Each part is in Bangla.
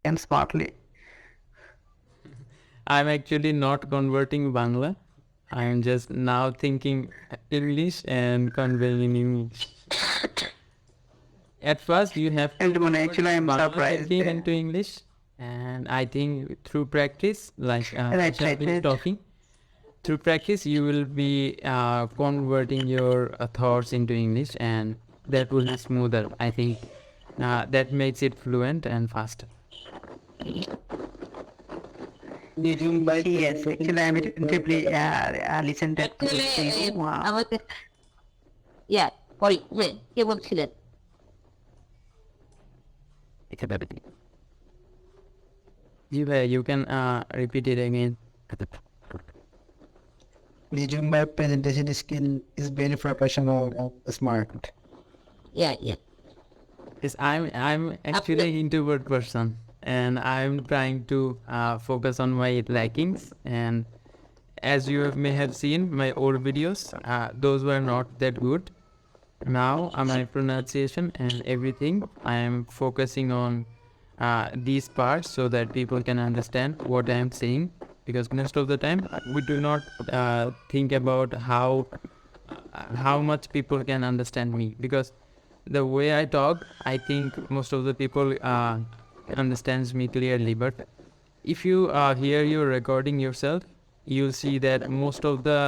and smartly. I'm actually not converting Bangla. I'm just now thinking English and conveying in English. At first, you have to And convert actually, I'm Bangla surprised. thinking into English, and I think through practice, like Right, Isha right, been right. talking, through practice, you will be converting your thoughts into English, and that will be smoother. I think that makes it fluent and faster. Yes, actually, I'm attentively listened to you. আমাকে পরে কে বলছিলেন? You can repeat it again. Resume my presentation skill is very professional and smart. Yeah. Yes, I'm actually an introvert person, and I'm trying to focus on my lackings. And as you may have seen my old videos, those were not that good. Now my pronunciation and everything, I am focusing on these parts so that people can understand what I am saying. Because most of the time we do not think about how much people can understand me. Because the way I talk, I think most of the people understands me clearly. But if you hear your recording yourself, you'll see that most of the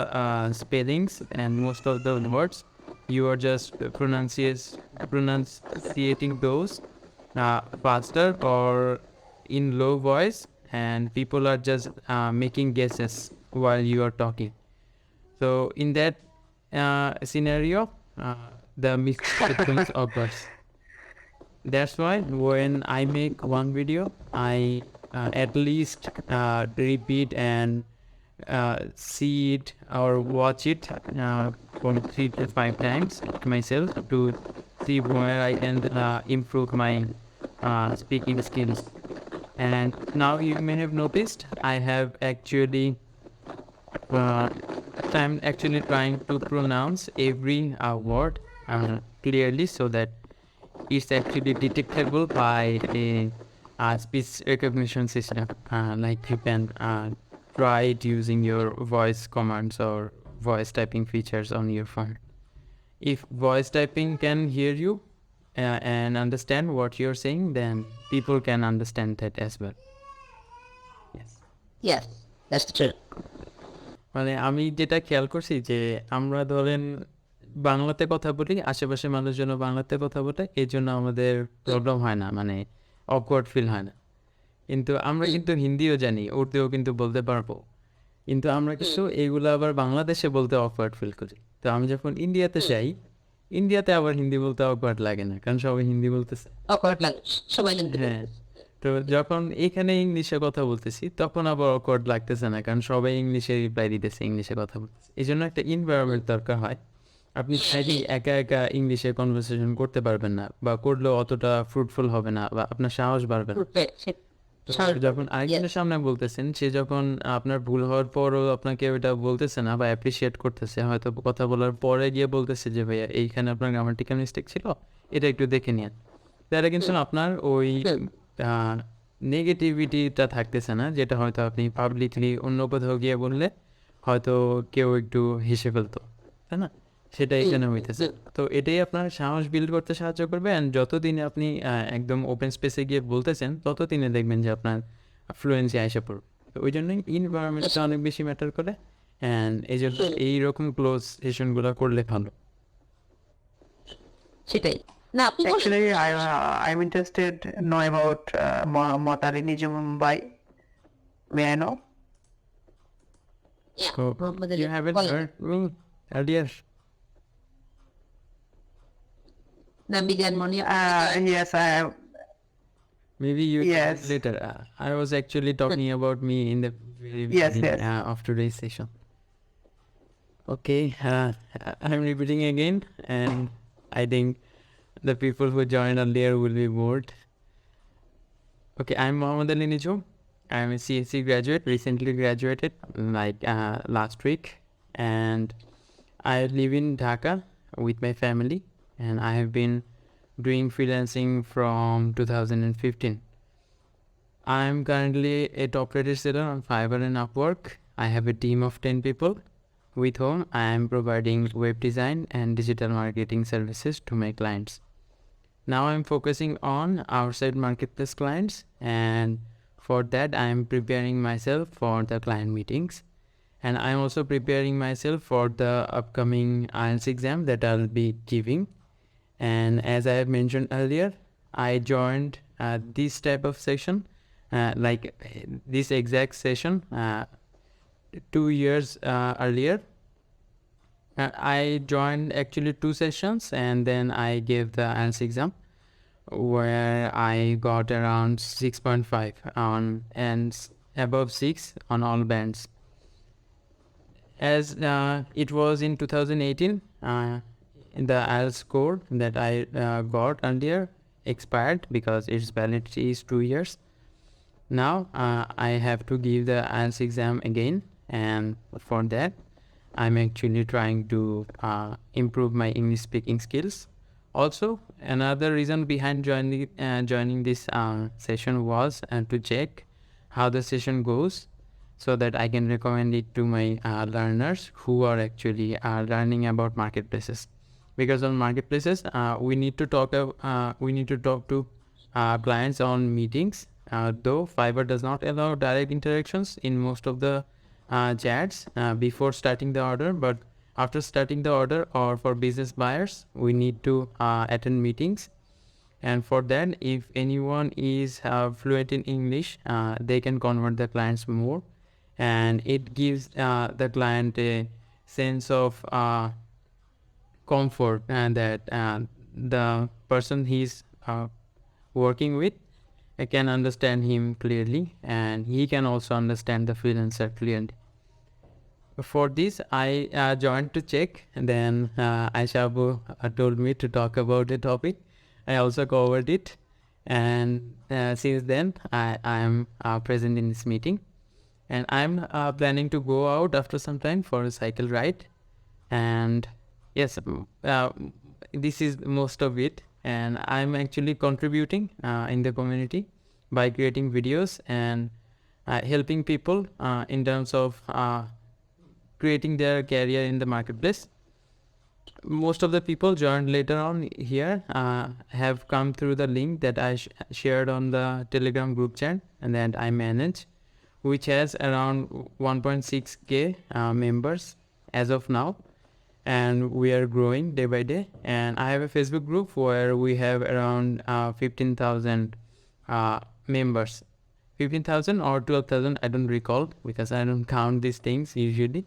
spellings and most of the words you are just pronunciating those faster or in low voice, and people are just making guesses while you are talking. So in that scenario, the misconceptions occurs. That's why when I make one video, I at least repeat and see it or watch it for 3 to 5 times myself to see where I can improve my speaking skills. And now you may have noticed I have actually uh, I'm actually trying to pronounce every word clearly so that it's actually detectable by a speech recognition system. Like you can try it using your voice commands or voice typing features on your phone. If voice typing can hear you and understand what you're saying, then people can understand that as well. Yes. Yes, that's true. মানে আমি যেটা খেয়াল করছি যে আমরা ধরেন বাংলাতে কথা বলি, আশেপাশে মানুষজন বাংলাতে কথা বলে, এই জন্য আমাদের প্রবলেম হয় না, মানে অকওয়ার্ড ফিল হয় না। কিন্তু আমরা কিন্তু হিন্দিও জানি, উর্দুও কিন্তু বলতে পারবো, কিন্তু আমরা কিন্তু এগুলো আবার বাংলাদেশে বলতে অকওয়ার্ড ফিল করি। তো আমি যখন ইন্ডিয়াতে যাই, ইন্ডিয়াতে আবার হিন্দি বলতে অকওয়ার্ড লাগে না, কারণ সবাই হিন্দি বলতেছে। অকওয়ার্ড লাগে, সবাই জানতে হ্যাঁ, তো যখন এখানে ইংলিশে কথা বলতেছি তখন আবার অকওয়ার্ড লাগতেছে না, কারণ সবাই ইংলিশে রিপ্লাই দিতেছে, ইংলিশে কথা বলতেছে। এই জন্য একটা ইনভায়রনমেন্ট দরকার হয়। আপনি চাইলেই একা একা ইংলিশে কনভারসেশন করতে পারবেন না, বা করলেও অতটা ফ্রুটফুল হবে না, বা আপনার সাহস বাড়বে না। তো যখন আরেকজনের সামনে বলতেছেন, সে যখন আপনার ভুল হওয়ার পরও আপনাকে ওটা বলতেছে না বা অ্যাপ্রিসিয়েট করতেছে, হয়তো কথা বলার পরে গিয়ে বলতেছে যে ভাইয়া এইখানে আপনার গ্রামাটিক্যাল মিস্টেক ছিল, এটা একটু দেখে নিন, তাহলে কিন্তু আপনার ওই নেগেটিভিটিটা থাকতেছে না, যেটা হয়তো আপনি পাবলিকলি অন্য কোথাও গিয়ে বললে হয়তো কেউ একটু হেসে ফেলতো, তাই না? সেটা এখানে হইতেছে। তো এটাই আপনার সাহস বিল্ড করতে সাহায্য করবে, অ্যান্ড যতদিনে আপনি একদম ওপেন স্পেসে গিয়ে বলতেছেন ততদিনে দেখবেন যে আপনার ফ্লুয়েন্সি আইসা পড়বে। তো ওই জন্যই ইনভায়রনমেন্টটা অনেক বেশি ম্যাটার করে, অ্যান্ড এই জন্য এইরকম ক্লোজ সেশনগুলো করলে ভালো। সেটাই না আপনি Actually, I'm interested to know about Mortalinism in Mumbai. May I know? So you haven't heard me earlier? না বিজ্ঞান মনে Yes, I have. Maybe you Yes. can later. I was actually talking about me in the very Yes, beginning yes. of today's session. Okay, I'm repeating again, and I think the people who joined earlier will be bored. Okay, I'm Mohammad Ali Nijum. I'm a CSC graduate, recently graduated like last week, and I live in Dhaka with my family, and I have been doing freelancing from 2015. I'm currently a top-rated seller on Fiverr and Upwork. I have a team of 10 people with whom I am providing web design and digital marketing services to my clients. Now I'm focusing on outside marketplace clients, and for that I'm preparing myself for the client meetings, and I'm also preparing myself for the upcoming IELTS exam that I'll be giving. And as I have mentioned earlier, I joined this type of session, this exact session 2 years earlier. I joined actually 2 sessions, and then I gave the IELTS exam where I got around 6.5 on and above 6 on all bands. As it was in 2018, in the IELTS score that I got earlier expired because its validity is 2 years. Now I have to give the IELTS exam again, and for that I'm actually trying to improve my English speaking skills. Also, another reason behind joining this session was to check how the session goes, so that I can recommend it to my learners who are actually learning about marketplaces. Because on marketplaces, we need to talk to clients on meetings. Though Fiverr does not allow direct interactions in most of the chats before starting the order, but after starting the order or for business buyers, we need to attend meetings. And for that, if anyone is fluent in English, they can convert the clients more, and it gives the client a sense of comfort, and that the person he's working with can understand him clearly, and he can also understand the freelancer clearly. For this, I joined to check, and then Aishabu told me to talk about the topic. I also covered it, and since then I am present in this meeting, and I'm planning to go out after some time for a cycle ride. And yes, this is most of it, and I'm actually contributing in the community by creating videos and helping people in terms of creating their career in the marketplace. Most of the people joined later on here have come through the link that I shared on the Telegram group chat and that I manage, which has around 1.6k members as of now, and we are growing day by day. And I have a Facebook group where we have around 15,000 members, 15,000 or 12,000, I don't recall because I don't count these things usually.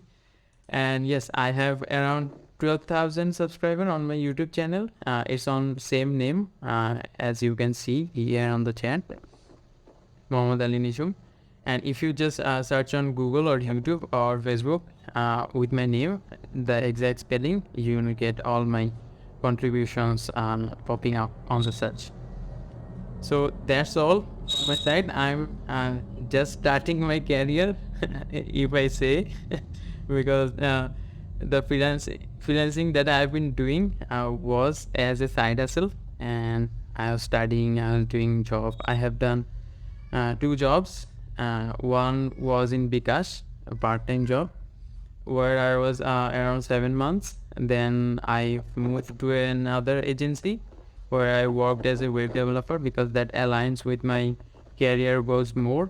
And yes, I have around 12,000 subscribers on my YouTube channel. It's on same name as you can see here on the chat, Mohammad Ali Nishum. And if you just search on Google or YouTube or Facebook with my name, the exact spelling, you will get all my contributions popping up on the search. So that's all from my side. I'm just starting my career, if I say, because the freelancing that I've been doing was as a side hustle, and I was studying, I was doing job. I have done 2 jobs. One was in Bikash, a part-time job, where I was around 7 months. And then I moved to another agency where I worked as a web developer because that aligns with my career goals more.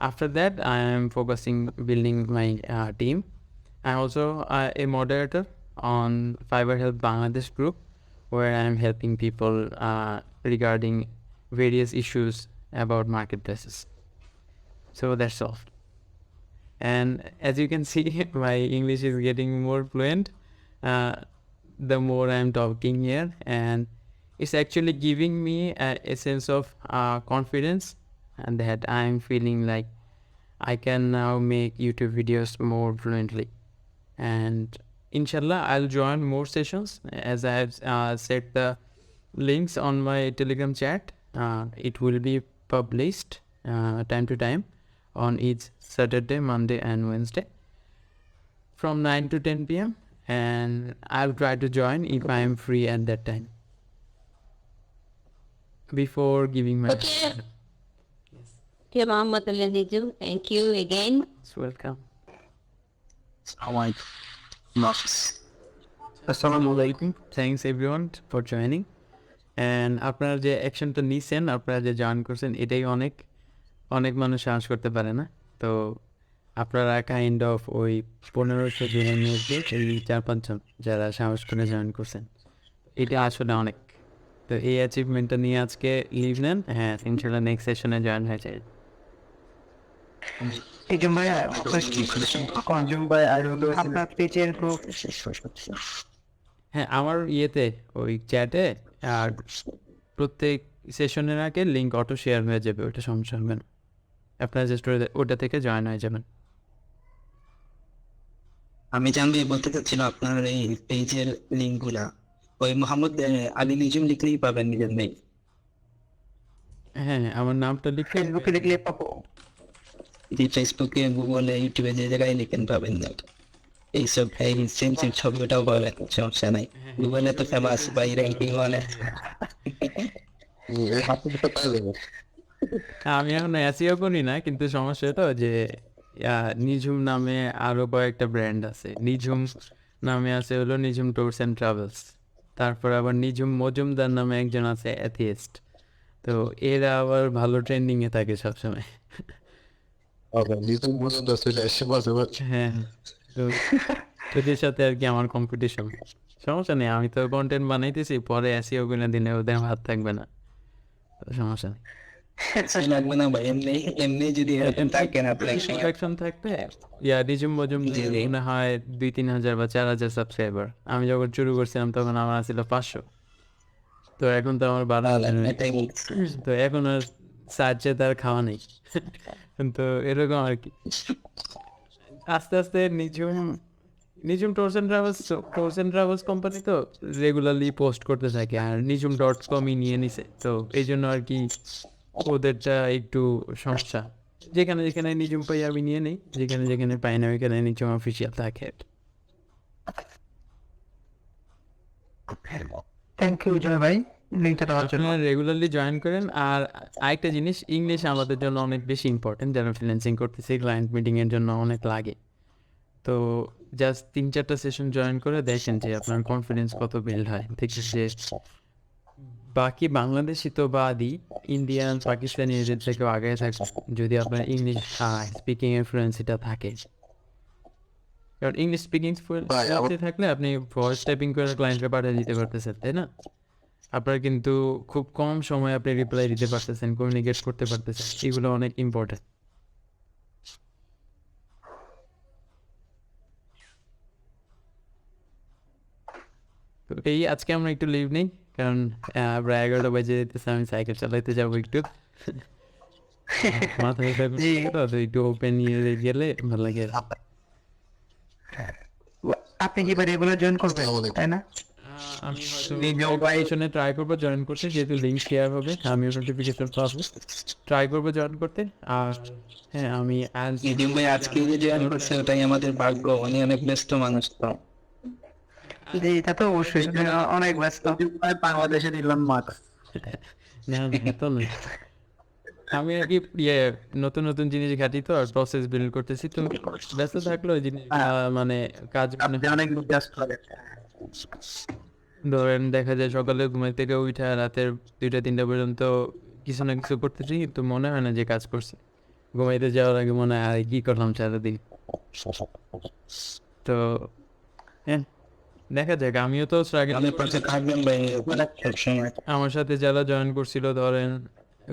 After that, I am focusing building my team. I'm also a moderator on Fiverr Help Bangladesh group, where I'm helping people regarding various issues about marketplaces. So that's all. And as you can see, my English is getting more fluent the more I'm talking here, and it's actually giving me a sense of confidence, and that I'm feeling like I can now make YouTube videos more fluently. And inshallah, I'll join more sessions as I have set the links on my Telegram chat. It will be published time to time on each Saturday, Monday and Wednesday from 9 to 10 p.m. and I'll try to join if I am free at that time. Before giving my Okay. Dear Muhammad Ali Nijum, thank you again. Welcome. আসসালামু আলাইকুম। Thanks everyone for joining. And আপনারা যে অ্যাকশনটা নিছেন, আপনারা যে জয়েন করছেন, এটাই অনেক অনেক মানুষ সাহস করতে পারে না। তো আপনারা কাইন্ড অফ ওই 1500 জনের মধ্যে এই 4-5 জন যারা সাহস করে জয়েন করছেন, এটা আসলে অনেক। তো এই অ্যাচিভমেন্টটা নিয়ে আজকে লিভ নেন। হ্যাঁ, ইনশাল্লাহ নেক্সট সেশনে জয়েন হয়ে যায়। নিজম ভাই কনজিউম বাই আপনার পেজের গ্রুপ হ্যাঁ, আমার ইয়েতে ওই চ্যাটে আর প্রত্যেক সেশনের আগে লিঙ্ক অটো শেয়ার হয়ে যাবে, ওইটা সমস্যা হবে না। আপনারা জাস্ট ওটা থেকে জয়েন হয়ে যাবেন। আমি জানতে বলতে চাচ্ছিলাম আপনার এই পেজের লিঙ্ক গুলা ওই মোহাম্মদ আলী নিজুম লিখলেই পাবেন নিজের মেয়ে। হ্যাঁ, আমার নামটা লিখে ফেসবুকে দেখলে পাবো। যে ফেসবুকে গুগলে ইউটিউবে যে জায়গায় লিখেন পাবেন না এইসব এই সেন্সিভ ছবিটাও পাবেন, সমস্যা নাই। গুগলে তো ফেমাস বা র্যাঙ্কিং অনেক। আমি এখন এসইও করি না, কিন্তু সমস্যা তো যে নিঝুম নামে আরও কয়েকটা ব্র্যান্ড আছে। নিঝুম নামে আছে হলো নিঝুম ট্যুরস অ্যান্ড ট্রাভেলস। তারপর আবার নিঝুম মজুমদার নামে একজন আছে অ্যাথিয়েস্ট। তো এরা আবার ভালো ট্রেন্ডিংয়ে থাকে সবসময়। হ্যাঁ, তো ওদের সাথে আর কি আমার কম্পিটিশন। সমস্যা নেই, আমি তো কন্টেন্ট বানাইতেছি, পরে এসইও করে দিলে ওদের হাত থাকবে না, তো সমস্যা নেই। লাগবে না ভাই, এমনি এমনি যদি এরকম থাকেন আপনার ইন্টারাকশন থাকবে। নিঝুম মজুমদার মনে হয় 2-3 হাজার বা 4 হাজার সাবস্ক্রাইবার। আমি যখন শুরু করছিলাম তখন আমার ছিল 500। তো এখন তো আমার 12,000। এটাই বলছি। তো এখন আর সার্চে তার খাওয়া নেই। তো এরকম আর কি আস্তে আস্তে নিঝুম ট্রাভেলস কোম্পানি তো রেগুলারলি পোস্ট করতে থাকে, আর নিঝুম.com-ই নিয়ে নিছে। তো এই জন্য আর কি ওদেরটা একটু সমস্যা। যেখানে যেখানে নিঝুম পাই আমি নিয়ে নিই, যেখানে যেখানে পাই না ওইখানে নিঝুম অফিসিয়াল থাকে। থ্যাংক ইউ জয় ভাই লিঙ্কটা দেওয়ার জন্য। আপনারা রেগুলারলি জয়েন করেন। আর আরেকটা জিনিস, ইংলিশ আমাদের জন্য অনেক বেশি ইম্পর্টেন্ট। যারা ফ্রিল্যান্সিং করতেছে, ক্লায়েন্ট মিটিংয়ের জন্য অনেক লাগে। তো জাস্ট 3-4টা সেশন জয়েন করে দেখেন যে আপনার কনফিডেন্স কত বিল্ড হয়। দেখবেন যে বাকি বাংলাদেশি তো বাদই, ইন্ডিয়ান পাকিস্তানি এদের থেকেও আগে থাকে যদি আপনার ইংলিশ স্পিকিংয়ের ফ্লুয়েন্সিটা থাকে। কারণ ইংলিশ স্পিকিং ফ্লুয়েন্সি থাকলে আপনি ভয়েস টাইপিং করে ক্লায়েন্টকে পাঠিয়ে দিতে পারতেছেন, তাই না? আপনার কিন্তু খুব কম সময়ে আপনি রিপ্লাই দিতে পারতেছেন, কমিউনিকেট করতে পারতেছেন, এগুলো অনেক ইম্পর্টেন্ট। তো এই আজকে আমরা একটু লিভ নেই, কারণ প্রায় 11টা বাজে যেতেছে, আমি সাইকেল চালাইতে যাবো একটু। মাথায় তো একটু ওপেন নিয়ে গেলে ভালো লাগে। আপনি কি ভাই রেগুলার জয়েন করবেন তাই না? আমি হয়তো ট্রাই করবো জয়েন করতে, যেহেতু লিঙ্ক শেয়ার হবে আমিও নোটিফিকেশন পাবো। ট্রাই করবো জয়েন করতে। আর হ্যাঁ, আমি নিজুম ভাই আজকে যে জয়েন করছে ওটাই আমাদের ভাগ্য, উনি অনেক ব্যস্ত মানুষ তো। জি তা তো অবশ্যই, অনেক ব্যস্ত। বাংলাদেশে নিলাম মাঠ। না, তো নয়। আমি আর কি নতুন নতুন জিনিস ঘাটি, তো আর প্রসেস বিল্ড করতেছি। তো ব্যস্ত থাকলে ওই জিনিস মানে কাজ অনেক ব্যস্ত লাগে। ধরেন দেখা যায় সকালে ঘুমের থেকে উঠে রাতের 2টা-3টা পর্যন্ত কিছু না কিছু করতেছি, কিন্তু মনে হয় না যে কাজ করছি। ঘুমাইতে যাওয়ার আগে মনে হয় আর কি করলাম সারাদিন। তো হ্যাঁ, দেখা যাক। আমিও তো struggle আমাদের পাশে থাকবেন ভাই সবসময়। আমার সাথে যারা জয়েন করছিল, ধরেন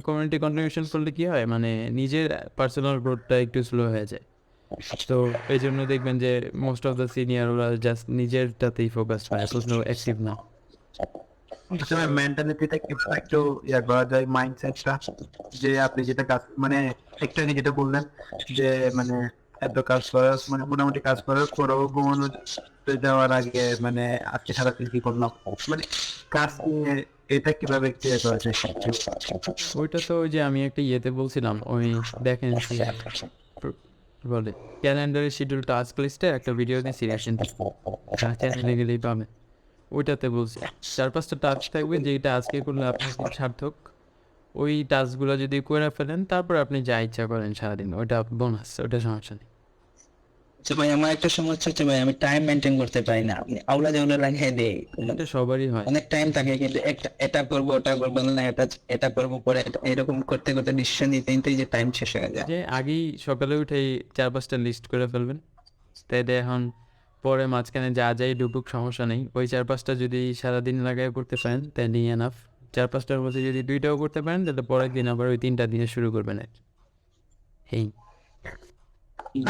কমিউনিটি কন্ট্রিবিউশন করলে কি হয়, মানে নিজের পার্সোনাল গ্রোথটা একটু স্লো হয়ে যায়। তো এই জন্য দেখবেন যে মোস্ট অফ দ্য সিনিয়র ওরা জাস্ট নিজেরটাতেই ফোকাস হয়, কোনো অ্যাক্টিভ না। মেন্টালিটিটা একটু করা যায়, মাইন্ডসেটটা, যে আপনি যেটা কাজ মানে একটু আগে যেটা বললেন যে মানে এত কাজ করার মানে মোটামুটি কাজ করার পরেও ঘুমানো যাওয়ার আগে মানে আজকে সারাদিন কি করলাম, মানে কাজ নিয়ে এটা কিভাবে ক্লিয়ার করা যায়। ওইটা তো ওই যে আমি একটা ইয়েতে বলছিলাম, ওই দেখেন বলে ক্যালেন্ডারের শিডিউল টাস্ক লিস্টে একটা ভিডিও দিয়েছি রিয়াকশন চ্যানেলে গেলেই পাবেন। ওইটাতে বলছি 4-5টা টাস্ক থাকবে যেটা আজকে করলে আপনার সার্থক, ওই টাস্কগুলো যদি করে ফেলেন তারপর আপনি যা ইচ্ছা করেন সারাদিন, ওটা বোনাস, ওটা সমস্যা নেই। আচ্ছা ভাই, আমার একটা সমস্যা হচ্ছে ভাই, আমি টাইম মেনটেন করতে পারি না। আপনি আউলা জাউলা লাগিয়ে দেয়, এটা সবারই হয়। অনেক টাইম থাকে কিন্তু এটা করবো ওটা করবো না, এটা করবো পরে এরকম করতে করতে ডিসিশন নিতে নিতেই যে টাইম শেষ হয়ে যায়। যে আগেই সকালে উঠেই 4-5টা লিস্ট করে ফেলবেন, তাইলে এখন পরে মাঝখানে যা যাই ডুবুক সমস্যা নেই। ওই 4-5টা যদি সারাদিন লাগায় করতে পারেন তাহলে এনাফ। 4-5টার মধ্যে যদি 2টাও করতে পারেন তাহলে পরের দিন আবার ওই 3টা দিয়ে শুরু করবেন আর কি। এই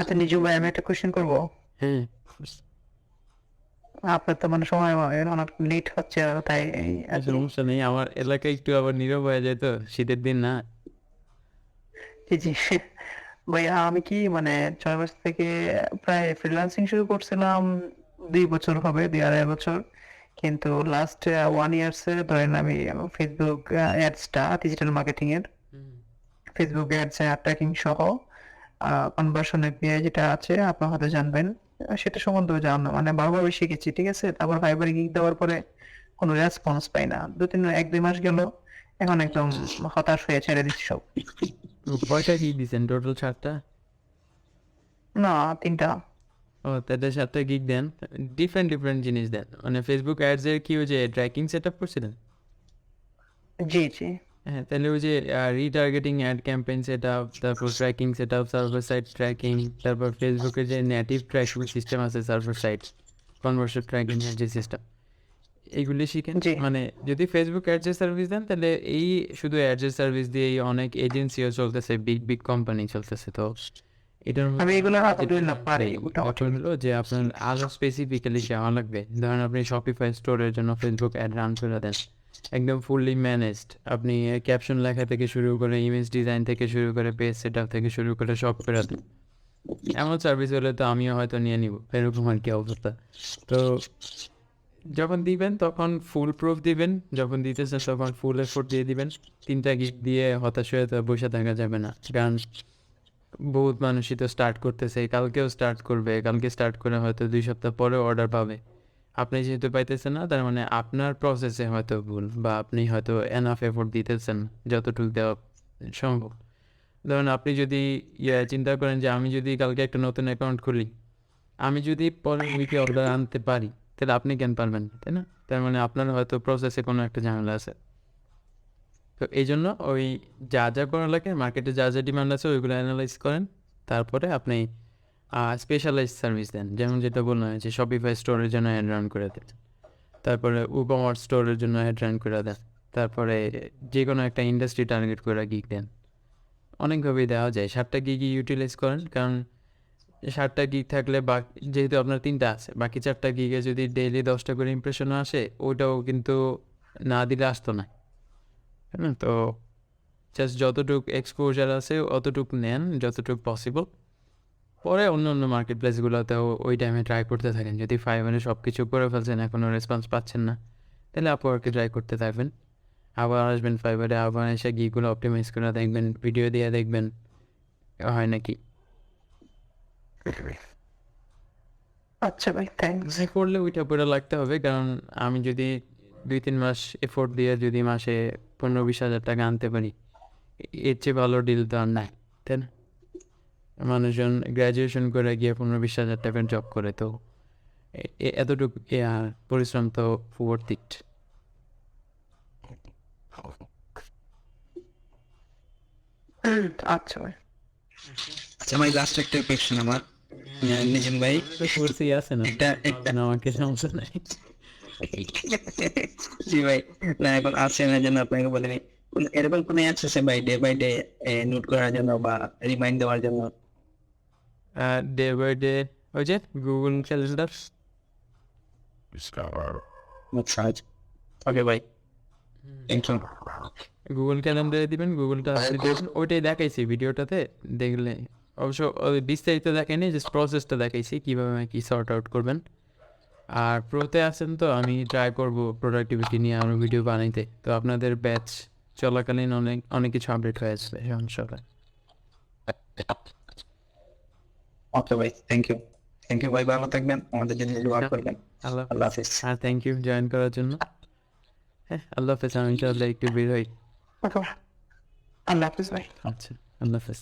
আচ্ছা নিজম ভাই, আমি একটা কোশ্চেন করবো। হ্যাঁ, আপনার তো মানে সময় অনেক লেট হচ্ছে, তাই আর কি। সমস্যা নেই। আমার এলাকায় একটু আবার নীরব হয়ে যায় তো, শীতের দিন না। জি জি ভাইয়া, আমি কি মানে 6 মাস থেকে প্রায় ফ্রিল্যান্সিং শুরু করছিলাম, 2 বছর হবে, 2.5 বছর। কিন্তু লাস্ট 1 ইয়ার্স ধরেন আমি ফেসবুক অ্যাডসটা, ডিজিটাল মার্কেটিং এর ফেসবুক অ্যাডস ট্র্যাকিং সহ কনভার্সন এপিআই যেটা আছে আপনার হয়তো জানবেন, সেটা সম্বন্ধেও জানো, মানে ভালোভাবে শিখেছি, ঠিক আছে। তারপর ফাইবারে গিগ দেওয়ার পরে কোনো রেসপন্স পাই না, 1-2 মাস গেল, এখন একদম হতাশ হয়ে ছেড়ে দিচ্ছি সব। কয়টা গিগ দিচ্ছেন টোটাল? 7টা? না, 3টা। ও, তাহলে 7টা গিগ দেন, ডিফারেন্ট জিনিস দেন। মানে ফেসবুক অ্যাডসের কি ওই যে ট্র্যাকিং সেট আপ করছিলেন? জি জি। হ্যাঁ, তাহলে ওই যে retargeting ad campaign set up, তারপর tracking set up, server side tracking, তারপর ফেসবুকের যে নেটিভ ট্র্যাকিং সিস্টেম আছে, সার্ভার সাইড কনভার্সন ট্র্যাকিং এর যে সিস্টেম, এইগুলি শিখেন। জি। মানে যদি ফেসবুক অ্যাডসের সার্ভিস দেন তাহলে এই শুধু অ্যাডসের সার্ভিস দিয়েই অনেক এজেন্সিও চলতেছে, বিগ কোম্পানি চলতেছে। তো এটার মধ্যে আমি এগুলো আলহামদুলিল্লাহ পারি মোটামুটি। ব্যাপার হলো যে আপনার আরও স্পেসিফিক্যালি যাওয়া লাগবে। ধরেন আপনি শপিফাই স্টোরের জন্য ফেসবুক অ্যাড রান করে দেন, একদম ফুললি ম্যানেজড। আপনি ক্যাপশন লেখা থেকে শুরু করে ইমেজ ডিজাইন থেকে শুরু করে পেজ সেট আপ থেকে শুরু করে সব করে দেন। এমন সার্ভিস হলে তো আমিও হয়তো নিয়ে নিব, এরকম আর কি অবস্থা। তো যখন দিবেন তখন ফুল প্রুফ দিবেন, যখন দিতেছেন তখন ফুল এফোর্ট দিয়ে দিবেন। 3টা গিগ দিয়ে হতাশ হয়ে তো বসে থাকা যাবে না, কারণ বহুত মানুষই তো স্টার্ট করতেছে, কালকেও স্টার্ট করবে, কালকে স্টার্ট করে হয়তো 2 সপ্তাহ পরে অর্ডার পাবে। আপনি যেহেতু পাইতেছেন না, তার মানে আপনার প্রসেসে হয়তো ভুল, বা আপনি হয়তো এনাফ এফোর্ট দিতেছেন যতটুকু দেওয়া সম্ভব। ধরুন আপনি যদি চিন্তা করেন যে আমি যদি কালকে একটা নতুন অ্যাকাউন্ট খুলি, আমি যদি পরের উইকে অর্ডার আনতে পারি, তাহলে আপনি কেন পারবেন না, তাই না? তার মানে আপনার হয়তো প্রসেসে কোনো একটা ঝামেলা আছে। তো এই জন্য ওই যা যা করা লাগে, মার্কেটে যা যা ডিমান্ড আছে ওইগুলো অ্যানালাইজ করেন, তারপরে আপনি স্পেশালাইজ সার্ভিস দেন। যেমন যেটা বললাম যে শপিফাই স্টোরের জন্য অ্যাড রান করে দেন, তারপরে উকমার্স স্টোরের জন্য অ্যাড রান করে দেন, তারপরে যে কোনো একটা ইন্ডাস্ট্রি টার্গেট করে গিগ দেন। অনেকভাবেই দেওয়া যায়। 7টা গিগই ইউটিলাইজ করেন, কারণ 7টা গিগ থাকলে যেহেতু আপনার 3টা আছে, বাকি 4টা গিগে যদি ডেইলি 10টা করে ইমপ্রেশনও আসে, ওইটাও কিন্তু না দিলে আসতো না, তাই না? তো জাস্ট যতটুকু এক্সপোজার আছে অতটুকু নেন, যতটুকু পসিবল। পরে অন্য অন্য মার্কেট প্লেসগুলোতেও ওই টাইমে ট্রাই করতে থাকেন। যদি ফাইবারে সব কিছু করে ফেলছেন, এখনও রেসপন্স পাচ্ছেন না, তাহলে আপওয়ার্কে ট্রাই করতে থাকবেন। আবার আসবেন ফাইবারে, আবার এসে গিগুলো অপটিমাইজ করে দেখবেন, ভিডিও দিয়ে দেখবেন হয় নাকি। আচ্ছা ভাই, থ্যাংকস। করলে ওইটা পরে লাগতে হবে, কারণ আমি যদি 2-3 মাস এফোর্ট দিয়ে যদি মাসে 15-20 হাজার টাকা আনতে পারি, এর চেয়ে ভালো ডিল তো আর নাই, তাই না? মানুষজন গ্র্যাজুয়েশন করে গিয়ে 15-20 হাজার টাকার জব করে, তো এতটুকু পরিশ্রম তো ওয়ার্থ ইট। আচ্ছা ভাই। আচ্ছা ভাই, লাস্ট একটা কোয়েশ্চেন আমার, নিজম ভাই, কোর্সই আছে না, একটা না আমাকে সমস্যা নাই। জি ভাই, না এখন আছে না জন্য আপনাকে বলিনি, এরকম কোনো অ্যাপস আছে ভাই ডে বাই ডে নোট করার জন্য বা রিমাইন্ড দেওয়ার জন্য? ডে বাই ডে ওই যে গুগল ক্যালেন্ডার। ওকে ভাই, থ্যাংক ইউ। গুগল ক্যালেন্ডারে দিবেন, গুগলটা ওইটাই দেখাইছি ভিডিওটাতে, দেখলে অবশ্য ওই বিস্তারিত দেখাইনি, জাস্ট প্রসেসটা দেখাইছি কীভাবে কি সর্ট আউট করবেন। আর প্রোতে আছেন তো আমি ট্রাই করব প্রোডাক্টিভিটি নিয়ে আরও ভিডিও বানাইতে, তো আপনাদের ব্যাচ চলাকালীন অনেক কিছু আপডেট হয়ে আসবে সমস্যা। ওকে ভাই, থ্যাংক ইউ ভাই, ভালো থাকবেন, আমাদের জন্য দোয়া করবেন। আল্লাহ আল্লাহ হাফিজ। আর থ্যাংক ইউ জয়েন করার জন্য। হ্যাঁ, আল্লাহ হাফেজ। আমি ইনশাআল্লাহ একটু বের হই। ওকে ভাই। আল্লাহ হাফিজ ভাই। আচ্ছা, আল্লাহ হাফেজ।